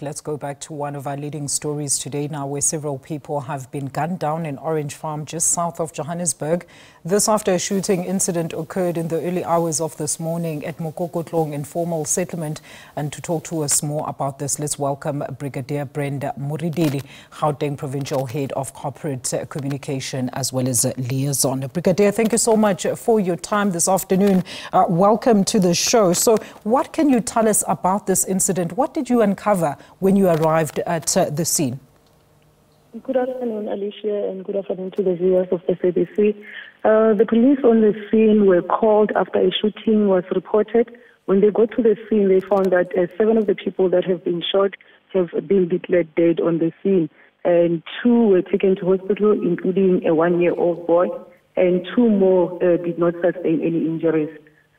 Let's go back to one of our leading stories today now, where several people have been gunned down in Orange Farm just south of Johannesburg. This after a shooting incident occurred in the early hours of this morning at Mokokotlong Informal Settlement. And to talk to us more about this, let's welcome Brigadier Brenda Muridili, Gauteng Provincial Head of Corporate Communication as well as Liaison. Brigadier, thank you so much for your time this afternoon. Welcome to the show. So what can you tell us about this incident? What did you uncover when you arrived at the scene? Good afternoon, Alicia, and good afternoon to the viewers of SABC. The police on the scene were called after a shooting was reported. When they got to the scene, they found that 7 of the people that have been shot have been declared dead on the scene, and 2 were taken to hospital, including a 1-year-old boy, and 2 more did not sustain any injuries.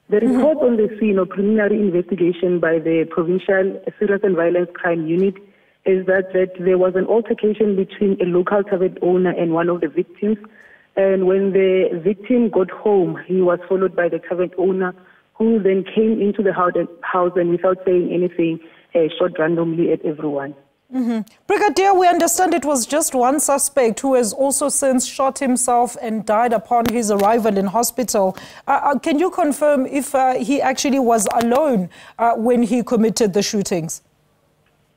The report on the scene of preliminary investigation by the Provincial Serious and Violence Crime Unit is that there was an altercation between a local tavern owner and one of the victims. And when the victim got home, he was followed by the tavern owner, who then came into the house and without saying anything, shot randomly at everyone. Brigadier, we understand it was just one suspect who has also since shot himself and died upon his arrival in hospital. Can you confirm if he actually was alone when he committed the shootings?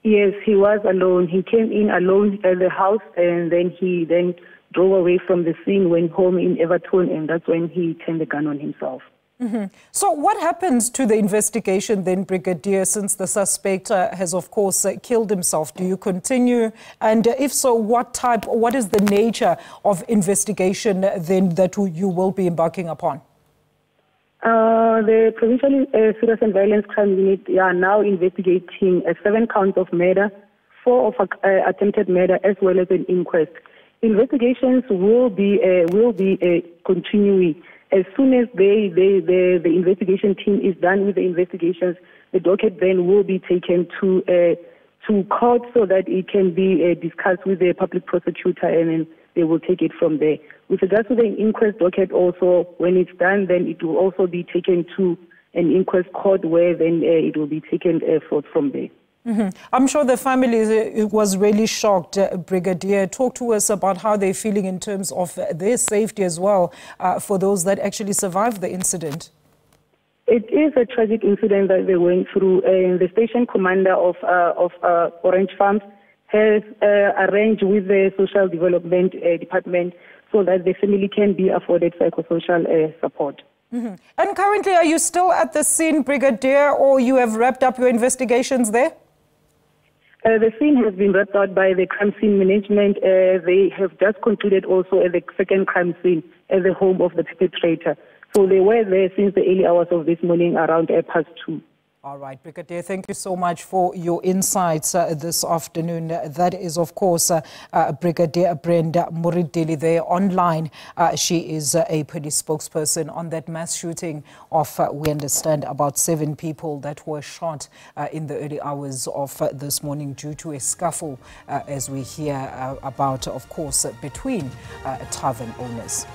Yes, he was alone. He came in alone at the house, and then he drove away from the scene, went home in Everton, and that's when he turned the gun on himself. So what happens to the investigation then, Brigadier, since the suspect has, of course, killed himself? Do you continue? And if so, what is the nature of investigation then that you will be embarking upon? The Provincial Serious and Violence Crime Unit are now investigating 7 counts of murder, 4 of attempted murder, as well as an inquest. Investigations will be continuing. As soon as the investigation team is done with the investigations, the docket then will be taken to court so that it can be discussed with the public prosecutor, and then they will take it from there. With regards to the inquest docket also, when it's done, then it will also be taken to an inquest court where then it will be taken forth from there. I'm sure the family was really shocked, Brigadier. Talk to us about how they're feeling in terms of their safety as well for those that actually survived the incident. It is a tragic incident that they went through, and the station commander of Orange Farms has arranged with the social development department so that the family can be afforded psychosocial support. And currently, are you still at the scene, Brigadier, or you have wrapped up your investigations there? The scene has been wrapped out by the crime scene management. They have just concluded also at the second crime scene at the home of the perpetrator. So they were there since the early hours of this morning around 2:30. All right, Brigadier, thank you so much for your insights this afternoon. That is, of course, Brigadier Brenda Muridili there online. She is a police spokesperson on that mass shooting of, we understand, about 7 people that were shot in the early hours of this morning due to a scuffle, as we hear about, of course, between tavern owners.